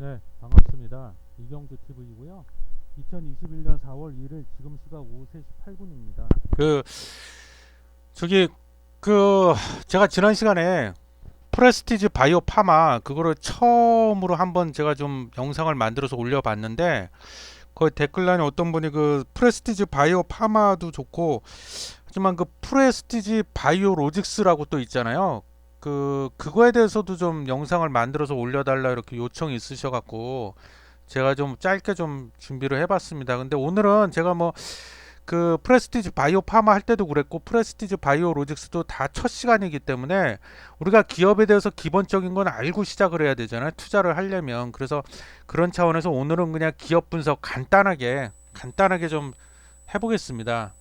네, 반갑습니다. 이경주 TV이고요. 2021년 4월 1일 지금 시각 오후 3시 8분입니다. 저기 그 제가 지난 시간에 프레스티지 바이오 파마 그거를 처음으로 한번 제가 좀 영상을 만들어서 올려봤는데, 그 댓글란에 어떤 분이 그 프레스티지 바이오 파마도 좋고 하지만 그 프레스티지 바이오 로직스라고 또 있잖아요. 그거에 대해서도 좀 영상을 만들어서 올려달라 이렇게 요청이 있으셔갖고 제가 좀 짧게 좀 준비를 해봤습니다. 근데 오늘은 제가 뭐 그 프레스티지 바이오 파마 할 때도 그랬고 프레스티지 바이오 로직스도 다 첫 시간이기 때문에 우리가 기업에 대해서 기본적인 건 알고 시작을 해야 되잖아요, 투자를 하려면. 그래서 그런 차원에서 오늘은 그냥 기업 분석 간단하게 좀 해보겠습니다.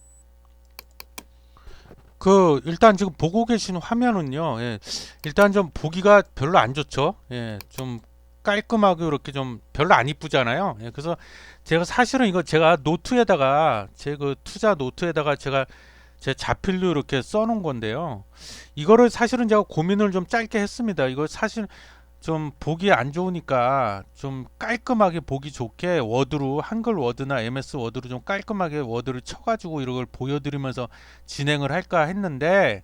일단 지금 보고 계신 화면은요, 예, 일단 좀 보기가 별로 안 좋죠. 예, 좀 깔끔하고 이렇게 좀 별로 안 이쁘잖아요. 예, 그래서 제가 사실은 이거 제가 노트에다가 제 그 투자 노트에다가 제가 제 자필로 이렇게 써놓은 건데요. 이거를 사실은 제가 고민을 좀 짧게 했습니다. 이거 사실 좀 보기 안 좋으니까 좀 깔끔하게 보기 좋게 워드로, 한글 워드나 MS 워드로 좀 깔끔하게 워드를 쳐가지고 이걸 보여드리면서 진행을 할까 했는데,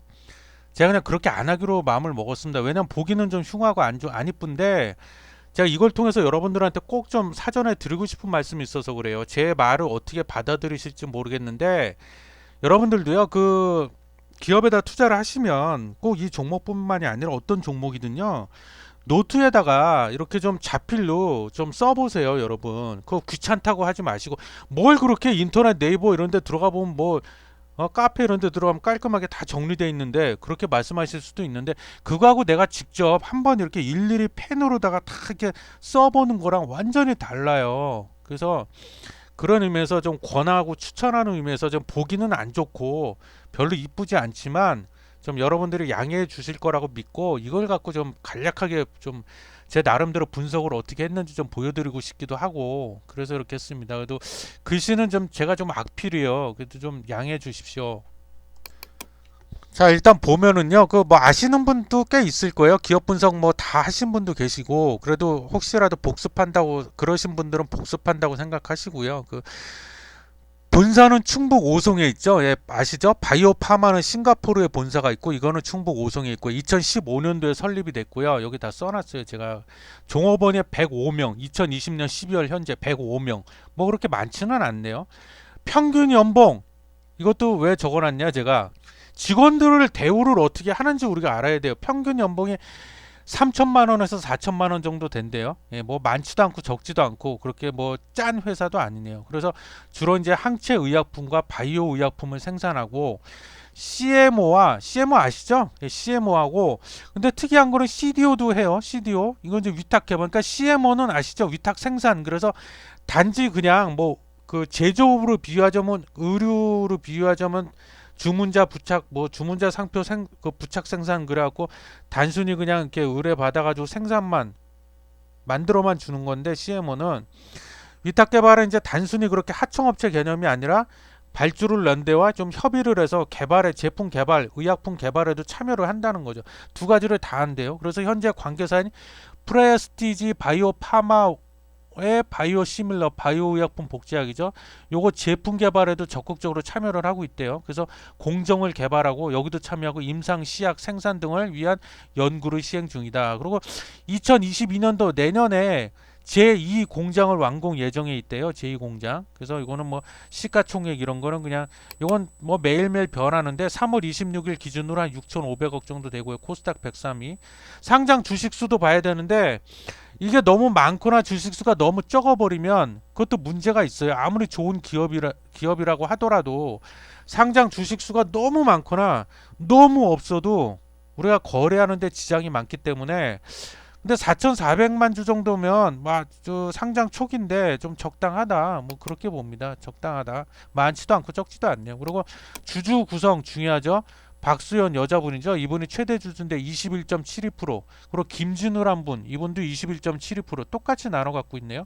제가 그냥 그렇게 안 하기로 마음을 먹었습니다. 왜냐면 보기는 좀 흉하고 안 이쁜데, 제가 이걸 통해서 여러분들한테 꼭 좀 사전에 드리고 싶은 말씀이 있어서 그래요. 제 말을 어떻게 받아들이실지 모르겠는데, 여러분들도요, 기업에다 투자를 하시면 꼭 이 종목뿐만이 아니라 어떤 종목이든요, 노트에다가 이렇게 좀 자필로 좀 써보세요, 여러분. 그거 귀찮다고 하지 마시고, 뭘 그렇게 인터넷 네이버 이런 데 들어가 보면 뭐, 카페 이런 데 들어가면 깔끔하게 다 정리되어 있는데, 그렇게 말씀하실 수도 있는데, 그거하고 내가 직접 한번 이렇게 일일이 펜으로다가 다 이렇게 써보는 거랑 완전히 달라요. 그래서 그런 의미에서 좀 권하고 추천하는 의미에서 좀 보기는 안 좋고 별로 이쁘지 않지만 좀 여러분들이 양해해 주실 거라고 믿고, 이걸 갖고 좀 간략하게 좀 제 나름대로 분석을 어떻게 했는지 좀 보여드리고 싶기도 하고, 그래서 이렇게 했습니다. 그래도 글씨는 좀 제가 좀 악필이요. 그래도 좀 양해해 주십시오. 자, 일단 보면은요, 그 뭐 아시는 분도 꽤 있을 거예요. 기업 분석 뭐 다 하신 분도 계시고, 그래도 혹시라도 복습한다고 그러신 분들은 복습한다고 생각하시고요. 본사는 충북 오송에 있죠. 예, 아시죠? 바이오 파마는 싱가포르에 본사가 있고, 이거는 충북 오송에 있고, 2015년도에 설립이 됐고요. 여기 다 써놨어요. 제가 종업원이 105명, 2020년 12월 현재 105명. 뭐 그렇게 많지는 않네요. 평균 연봉, 이것도 왜 적어놨냐, 제가 직원들을 대우를 어떻게 하는지 우리가 알아야 돼요. 평균 연봉이 3천만 원에서 4천만 원 정도 된대요. 예, 뭐 많지도 않고 적지도 않고 그렇게 뭐 짠 회사도 아니네요. 그래서 주로 이제 항체 의약품과 바이오 의약품을 생산하고, CMO 아시죠? 예, CMO하고, 근데 특이한 거는 CDO도 해요. CDO. 이건 이제 위탁 개발. 그러니까 CMO는 아시죠? 위탁 생산. 그래서 단지 그냥 뭐 그 제조업으로 비유하자면, 의류로 비유하자면 주문자 부착, 뭐 주문자 상표 그 부착 생산, 그래갖고 단순히 그냥 이렇게 의뢰 받아가지고 생산만 만들어만 주는 건데, CMO는 위탁 개발은 이제 단순히 그렇게 하청업체 개념이 아니라 발주를 낸 데와 좀 협의를 해서 개발에, 제품 개발, 의약품 개발에도 참여를 한다는 거죠. 두 가지를 다 한대요. 그래서 현재 관계사인 프레스티지 바이오 파마 의 바이오 시밀러, 바이오 의약품 복제약이죠. 요거 제품 개발에도 적극적으로 참여를 하고 있대요. 그래서 공정을 개발하고 여기도 참여하고 임상 시약 생산 등을 위한 연구를 시행 중이다. 그리고 2022년도 내년에 제2 공장을 완공 예정에 있대요. 제2 공장. 그래서 이거는 뭐 시가총액 이런 거는 그냥, 이건 뭐 매일매일 변하는데 3월 26일 기준으로 한 6,500억 정도 되고요. 코스닥 103위. 상장 주식 수도 봐야 되는데, 이게 너무 많거나 주식수가 너무 적어버리면 그것도 문제가 있어요. 아무리 좋은 기업이라고 하더라도 상장 주식수가 너무 많거나 너무 없어도 우리가 거래하는데 지장이 많기 때문에, 근데 4,400만 주 정도면 저 상장 초기인데 좀 적당하다, 뭐 그렇게 봅니다. 적당하다. 많지도 않고 적지도 않네요. 그리고 주주 구성 중요하죠. 박수현 여자분이죠. 이분이 최대 주주인데 21.72%. 그리고 김진우란 분, 이분도 21.72%. 똑같이 나눠 갖고 있네요.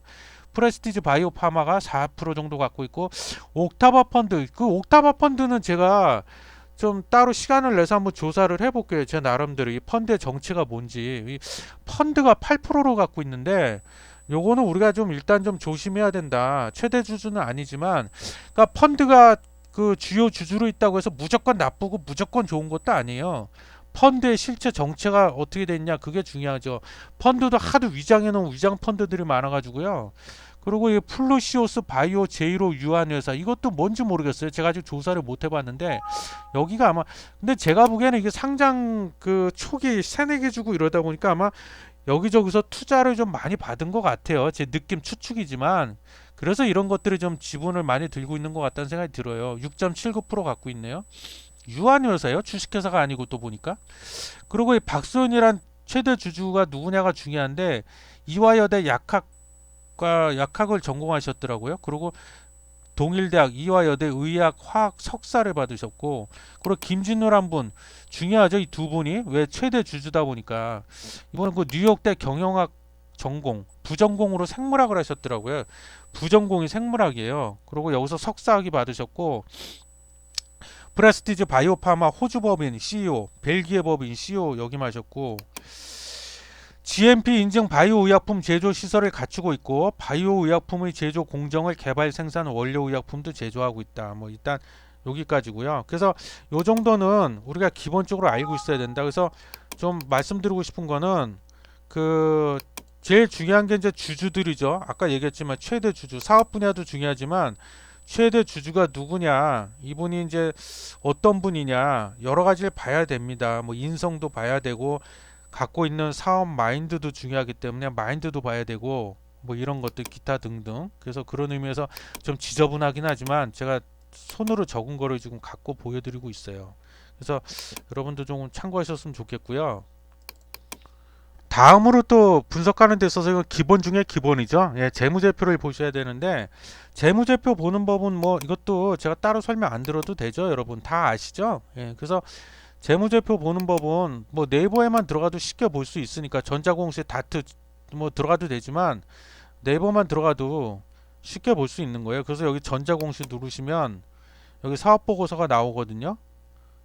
프레스티지 바이오 파마가 4% 정도 갖고 있고, 옥타바 펀드, 그 옥타바 펀드는 제가 좀 따로 시간을 내서 한번 조사를 해볼게요. 제 나름대로 이 펀드의 정체가 뭔지. 이 펀드가 8%로 갖고 있는데, 요거는 우리가 좀 일단 좀 조심해야 된다. 최대 주주는 아니지만, 그러니까 펀드가 그 주요 주주로 있다고 해서 무조건 나쁘고 무조건 좋은 것도 아니에요. 펀드의 실제 정체가 어떻게 됐냐, 그게 중요하죠. 펀드도 하도 위장해 놓은 위장 펀드들이 많아가지고요. 그리고 이 플루시오스 바이오 제이로 유한 회사, 이것도 뭔지 모르겠어요. 제가 아직 조사를 못 해봤는데 여기가 아마, 근데 제가 보기에는 이게 상장 그 초기 세네 개 주고 이러다 보니까 아마 여기저기서 투자를 좀 많이 받은 것 같아요. 제 느낌 추측이지만, 그래서 이런 것들이 좀 지분을 많이 들고 있는 것 같다는 생각이 들어요. 6.79% 갖고 있네요. 유한회사요? 주식회사가 아니고 또 보니까. 그리고 이 박소연이란 최대 주주가 누구냐가 중요한데, 이화여대 약학을 전공하셨더라고요. 그리고 동일대학 이화여대 의학 화학 석사를 받으셨고, 그리고 김진우란 분 중요하죠. 이 두 분이 왜 최대 주주다 보니까, 이번에 그 뉴욕대 경영학 전공 부전공으로 생물학을 하셨더라고요. 부전공이 생물학이에요. 그리고 여기서 석사학위 받으셨고, 프레스티지 바이오파마 호주 법인 CEO, 벨기에 법인 CEO 역임하셨고, GMP 인증 바이오 의약품 제조 시설을 갖추고 있고, 바이오 의약품의 제조 공정을 개발 생산 원료 의약품도 제조하고 있다. 뭐 일단 여기까지고요. 그래서 요 정도는 우리가 기본적으로 알고 있어야 된다. 그래서 좀 말씀드리고 싶은 거는, 그 제일 중요한 게 이제 주주들이죠. 아까 얘기했지만 최대 주주, 사업 분야도 중요하지만 최대 주주가 누구냐, 이분이 이제 어떤 분이냐, 여러 가지를 봐야 됩니다. 뭐 인성도 봐야 되고, 갖고 있는 사업 마인드도 중요하기 때문에 마인드도 봐야 되고, 뭐 이런 것들 기타 등등. 그래서 그런 의미에서 좀 지저분하긴 하지만 제가 손으로 적은 거를 지금 갖고 보여드리고 있어요. 그래서 여러분도 좀 참고하셨으면 좋겠고요. 다음으로 또 분석하는 데 있어서 이건 기본 중에 기본이죠. 예, 재무제표를 보셔야 되는데, 재무제표 보는 법은 뭐 이것도 제가 따로 설명 안 들어도 되죠. 여러분 다 아시죠? 예, 그래서 재무제표 보는 법은 뭐 네이버에만 들어가도 쉽게 볼 수 있으니까, 전자공시 다트 뭐 들어가도 되지만 네이버만 들어가도 쉽게 볼 수 있는 거예요. 그래서 여기 전자공시 누르시면 여기 사업보고서가 나오거든요.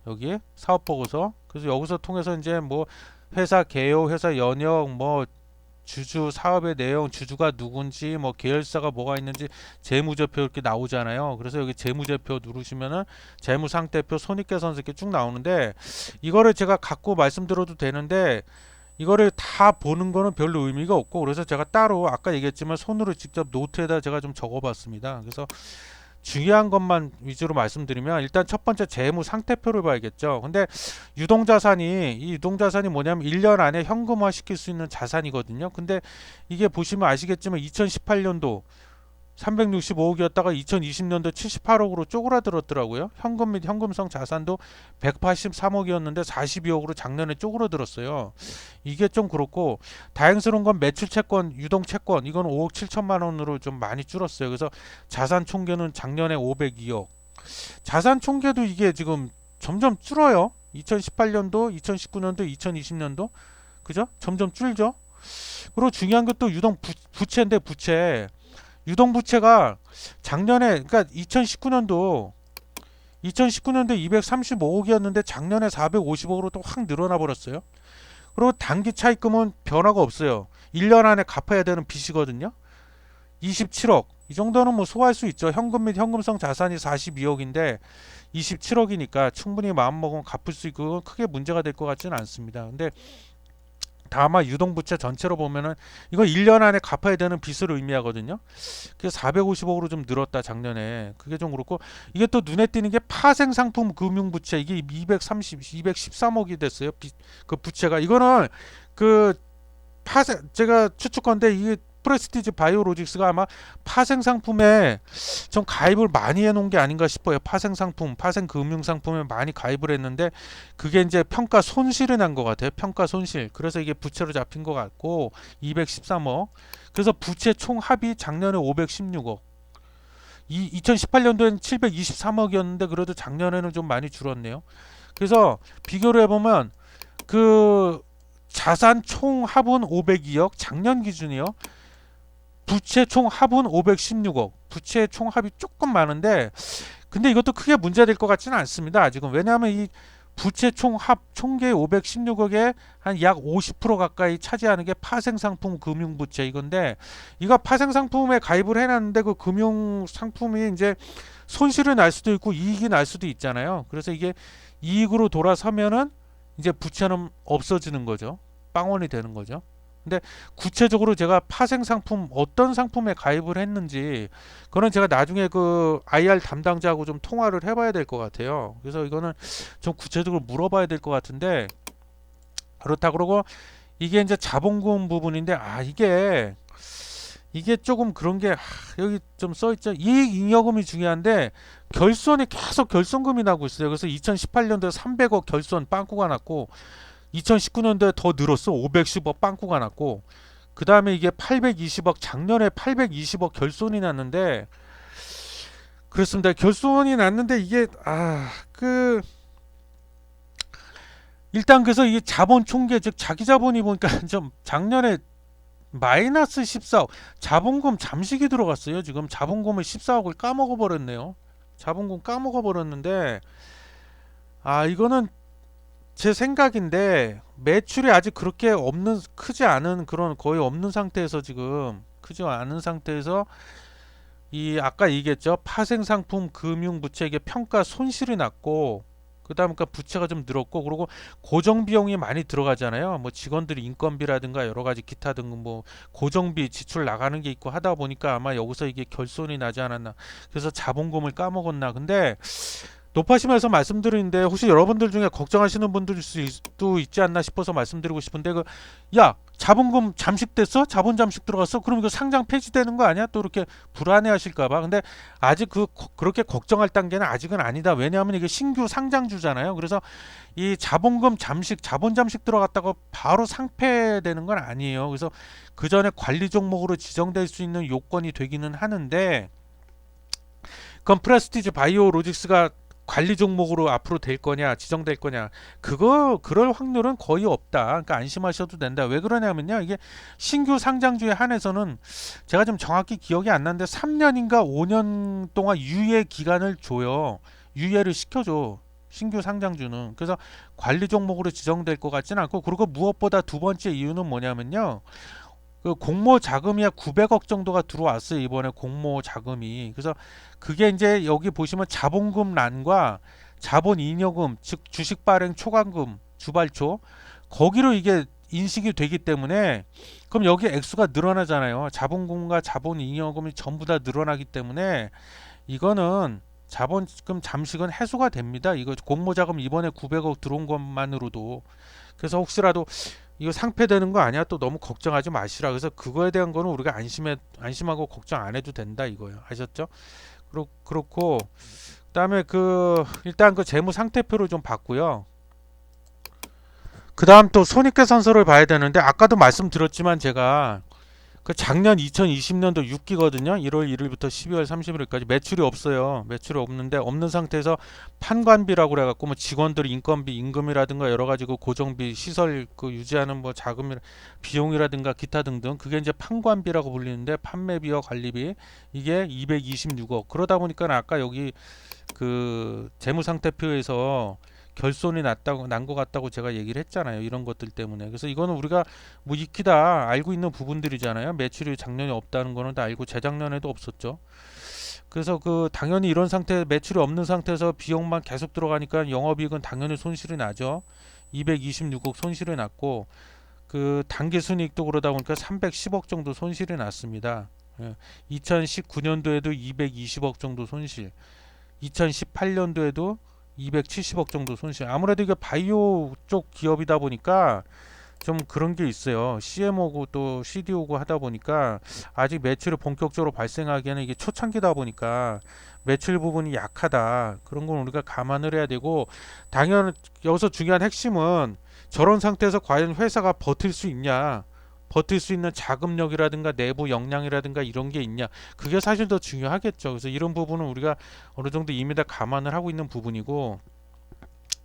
여기 사업보고서. 그래서 여기서 통해서 이제 뭐 회사 개요, 회사 연역, 뭐 주주 사업의 내용, 주주가 누군지, 뭐 계열사가 뭐가 있는지, 재무제표 이렇게 나오잖아요. 그래서 여기 재무제표 누르시면은 재무상태표, 손익계산서 이렇게 쭉 나오는데, 이거를 제가 갖고 말씀드려도 되는데 이거를 다 보는 거는 별로 의미가 없고, 그래서 제가 따로 아까 얘기했지만 손으로 직접 노트에다 제가 좀 적어봤습니다. 그래서 중요한 것만 위주로 말씀드리면, 일단 첫 번째 재무 상태표를 봐야겠죠. 근데 이 유동자산이 뭐냐면 1년 안에 현금화 시킬 수 있는 자산이거든요. 근데 이게 보시면 아시겠지만 2018년도 365억이었다가 2020년도 78억으로 쪼그라들었더라고요. 현금 및 현금성 자산도 183억이었는데 42억으로 작년에 쪼그라들었어요. 이게 좀 그렇고, 다행스러운 건 매출 채권, 유동 채권, 이건 5억 7천만 원으로 좀 많이 줄었어요. 그래서 자산 총계는 작년에 502억. 자산 총계도 이게 지금 점점 줄어요. 2018년도, 2019년도, 2020년도, 그죠? 점점 줄죠. 그리고 중요한 것도 유동 부채인데, 부채. 유동부채가 작년에, 그러니까 2019년도 235억이었는데 작년에 450억으로 또 확 늘어나 버렸어요. 그리고 단기 차입금은 변화가 없어요. 1년 안에 갚아야 되는 빚이거든요. 27억. 이 정도는 뭐 소화할 수 있죠. 현금 및 현금성 자산이 42억인데 27억이니까 충분히 마음먹으면 갚을 수 있고 크게 문제가 될 것 같지는 않습니다. 근데 다만 유동부채 전체로 보면은 이거 1년 안에 갚아야 되는 빚을 의미하거든요. 그래서 450억으로 좀 늘었다 작년에. 그게 좀 그렇고, 이게 또 눈에 띄는 게 파생상품 금융부채, 이게 213억이 됐어요. 그 부채가. 이거는 그 제가 추측건데, 이게 프레스티지 바이오로직스가 아마 파생 상품에 좀 가입을 많이 해놓은 게 아닌가 싶어요. 파생 상품, 파생 금융 상품에 많이 가입을 했는데 그게 이제 평가 손실이 난 것 같아요. 평가 손실. 그래서 이게 부채로 잡힌 것 같고, 213억. 그래서 부채 총 합이 작년에 516억. 2018년도에는 723억이었는데 그래도 작년에는 좀 많이 줄었네요. 그래서 비교를 해보면 그 자산 총 합은 502억, 작년 기준이요. 부채 총 합은 516억. 부채 총 합이 조금 많은데, 근데 이것도 크게 문제될 것 같지는 않습니다. 아직은. 왜냐하면 이 부채 총계 516억에 한 약 50% 가까이 차지하는 게 파생상품 금융부채 이건데, 이거 파생상품에 가입을 해놨는데 그 금융상품이 이제 손실이 날 수도 있고 이익이 날 수도 있잖아요. 그래서 이게 이익으로 돌아서면은 이제 부채는 없어지는 거죠. 빵원이 되는 거죠. 근데 구체적으로 제가 파생 상품 어떤 상품에 가입을 했는지 그거는 제가 나중에 그 IR 담당자하고 좀 통화를 해봐야 될 것 같아요. 그래서 이거는 좀 구체적으로 물어봐야 될 것 같은데, 그렇다 그러고 이게 이제 자본금 부분인데, 이게 조금 그런 게, 여기 좀 써있죠. 이익 잉여금이 중요한데 결손이 계속 결손금이 나고 있어요. 그래서 2018년도에 300억 결손 빵꾸가 났고, 2019년도에 더 늘었어. 510억 빵꾸가 났고, 그 다음에 이게 820억, 작년에 820억 결손이 났는데, 그렇습니다. 결손이 났는데 이게 일단 그래서 이게 자본 총계, 즉 자기 자본이 보니까 좀 작년에 마이너스 14억, 자본금 잠식이 들어갔어요. 지금 자본금을 14억을 까먹어 버렸네요. 자본금 까먹어 버렸는데, 이거는 제 생각인데 매출이 아직 그렇게 없는, 크지 않은, 그런 거의 없는 상태에서, 지금 크지 않은 상태에서 이 아까 얘기했죠. 파생상품 금융부채에게 평가 손실이 났고, 그다음 그러니까 부채가 좀 늘었고, 그리고 고정 비용이 많이 들어가잖아요. 뭐 직원들이 인건비라든가 여러 가지 기타 등 뭐 고정비 지출 나가는 게 있고 하다 보니까 아마 여기서 이게 결손이 나지 않았나. 그래서 자본금을 까먹었나. 근데 높아심에서 말씀드리는데 혹시 여러분들 중에 걱정하시는 분들일 수도 있지 않나 싶어서 말씀드리고 싶은데, 자본금 잠식됐어? 자본 잠식 들어갔어? 그럼 이거 상장 폐지되는 거 아니야? 또 이렇게 불안해하실까봐. 근데 아직 그렇게 걱정할 단계는 아직은 아니다. 왜냐하면 이게 신규 상장주잖아요. 그래서 이 자본금 잠식, 자본 잠식 들어갔다고 바로 상폐되는 건 아니에요. 그래서 그 전에 관리 종목으로 지정될 수 있는 요건이 되기는 하는데, 그럼 프레스티지 바이오로직스가 관리 종목으로 앞으로 될 거냐, 지정될 거냐, 그럴 확률은 거의 없다. 그러니까 안심하셔도 된다. 왜 그러냐면요, 이게 신규 상장주에 한해서는 제가 좀 정확히 기억이 안 나는데 3년인가 5년 동안 유예 기간을 줘요. 유예를 시켜줘, 신규 상장주는. 그래서 관리 종목으로 지정될 것 같지는 않고, 그리고 무엇보다 두 번째 이유는 뭐냐면요, 그 공모 자금이 약 900억 정도가 들어왔어요, 이번에 공모 자금이. 그래서 그게 이제 여기 보시면 자본금란과 자본 잉여금, 즉 주식 발행 초과금, 주발초, 거기로 이게 인식이 되기 때문에, 그럼 여기 액수가 늘어나잖아요. 자본금과 자본 잉여금이 전부 다 늘어나기 때문에 이거는 자본금 잠식은 해소가 됩니다. 이거 공모 자금 이번에 900억 들어온 것만으로도. 그래서 혹시라도 이거 상폐되는 거 아니야? 또 너무 걱정하지 마시라. 그래서 그거에 대한 거는 우리가 안심하고 걱정 안 해도 된다 이거예요. 아셨죠? 그렇고, 그다음에 일단 그 재무 상태표를 좀 봤고요. 그다음 또 손익계산서를 봐야 되는데, 아까도 말씀드렸지만 제가 그 작년 2020년도 6기거든요. 1월 1일부터 12월 31일까지 매출이 없어요. 매출이 없는데, 없는 상태에서 판관비라고 그래갖고 뭐 직원들 인건비, 임금이라든가 여러 가지 그 고정비, 시설 그 유지하는 뭐 자금, 비용이라든가 기타 등등, 그게 이제 판관비라고 불리는데, 판매비와 관리비, 이게 226억. 그러다 보니까 아까 여기 그 재무상태표에서 결손이 난 것 같다고 제가 얘기를 했잖아요. 이런 것들 때문에. 그래서 이거는 우리가 뭐 익히 다 알고 있는 부분들이잖아요. 매출이 작년에 없다는 거는 다 알고, 재작년에도 없었죠. 그래서 당연히 이런 상태, 매출이 없는 상태에서 비용만 계속 들어가니까 영업이익은 당연히 손실이 나죠. 226억 손실이 났고, 당기순이익도 그러다 보니까 310억 정도 손실이 났습니다. 2019년도에도 220억 정도 손실, 2018년도에도 270억 정도 손실. 아무래도 이게 바이오 쪽 기업이다 보니까 좀 그런 게 있어요. CMO고 또 CDO고 하다 보니까 아직 매출이 본격적으로 발생하기에는 이게 초창기다 보니까 매출 부분이 약하다. 그런 건 우리가 감안을 해야 되고, 당연 여기서 중요한 핵심은 저런 상태에서 과연 회사가 버틸 수 있냐, 버틸 수 있는 자금력이라든가 내부 역량이라든가 이런 게 있냐, 그게 사실 더 중요하겠죠. 그래서 이런 부분은 우리가 어느 정도 이미 다 감안을 하고 있는 부분이고,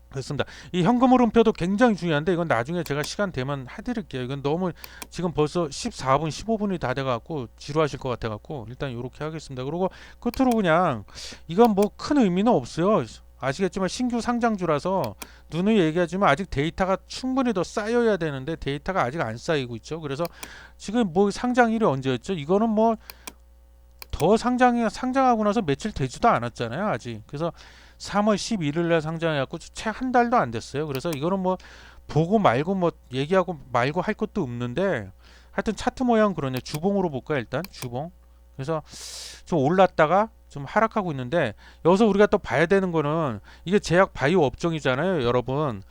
그렇습니다. 이 현금 흐름표도 굉장히 중요한데, 이건 나중에 제가 시간 되면 해드릴게요. 이건 너무 지금 벌써 14분 15분이 다 돼갖고 지루하실 것 같아갖고 일단 이렇게 하겠습니다. 그리고 끝으로 그냥, 이건 뭐 큰 의미는 없어요. 아시겠지만 신규 상장주라서 누누이 얘기하지만 아직 데이터가 충분히 더 쌓여야 되는데 데이터가 아직 안 쌓이고 있죠. 그래서 지금 뭐 상장일이 언제였죠? 이거는 뭐 더 상장하고 나서 며칠 되지도 않았잖아요, 아직. 그래서 3월 11일 날 상장해갖고 채 한 달도 안 됐어요. 그래서 이거는 뭐 보고 말고 뭐 얘기하고 말고 할 것도 없는데 하여튼 차트 모양 그러네. 주봉으로 볼까요, 일단 주봉. 그래서 좀 올랐다가 좀 하락하고 있는데 여기서 우리가 또 봐야 되는 거는 이게 제약 바이오 업종이잖아요, 여러분.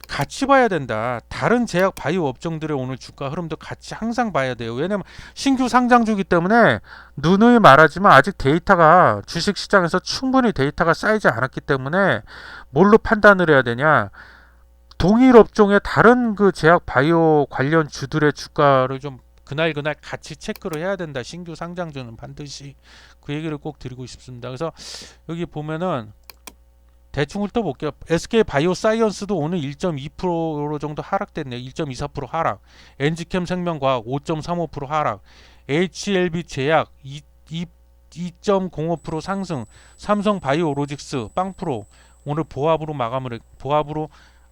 같이 봐야 된다. 다른 제약 바이오 업종들의 오늘 주가 흐름도 같이 항상 봐야 돼요. 왜냐면 신규 상장주기 때문에 누누이 말하지만 아직 데이터가 주식 시장에서 충분히 데이터가 쌓이지 않았기 때문에 뭘로 판단을 해야 되냐? 동일 업종의 다른 그 제약 바이오 관련 주들의 주가를 좀 그날 같이 체크를 해야 된다. 신규 상장주는 반드시 그 얘기를 꼭 드리고 싶습니다. 그래서 여기 보면은 대충 훑어볼게요. SK 바이오사이언스도 오늘 1.2% 정도 하락됐네요. 1.24% 하락. 엔지캠 생명과학 5.35% 하락. HLB 제약 2.05% 상승. 삼성 바이오로직스 빵프로 오늘 보합으로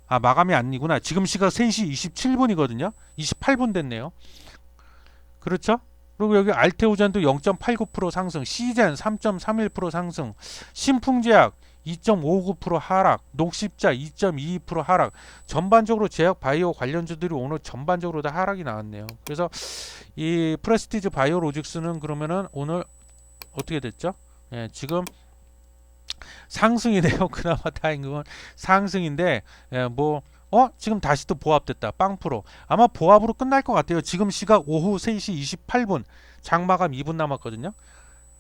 마감이 아니구나. 지금 시각 3시 27분이거든요. 28분 됐네요. 그렇죠? 그리고 여기 알테오젠도 0.89% 상승, 시젠 3.31% 상승, 신풍제약 2.59% 하락, 녹십자 2.22% 하락. 전반적으로 제약 바이오 관련주들이 오늘 전반적으로 다 하락이 나왔네요. 그래서 이 프레스티지 바이오로직스는 그러면은 오늘 어떻게 됐죠? 예, 지금 상승이네요. 그나마 다행인 건 상승인데 지금 다시 또 보합됐다. 빵프로. 아마 보합으로 끝날 것 같아요. 지금 시각 오후 3시 28분. 장마감 2분 남았거든요.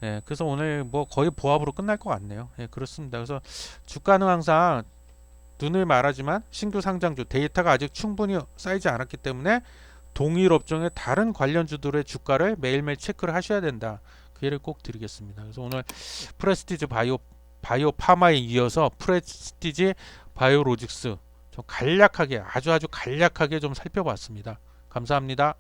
예, 그래서 오늘 뭐 거의 보합으로 끝날 것 같네요. 예, 그렇습니다. 그래서 주가는 항상 눈을 말하지만 신규 상장주 데이터가 아직 충분히 쌓이지 않았기 때문에 동일 업종의 다른 관련주들의 주가를 매일매일 체크를 하셔야 된다. 그 예를 꼭 드리겠습니다. 그래서 오늘 프레스티지 바이오 파마에 이어서 프레스티지 바이오로직스 좀 간략하게 아주 간략하게 좀 살펴봤습니다. 감사합니다.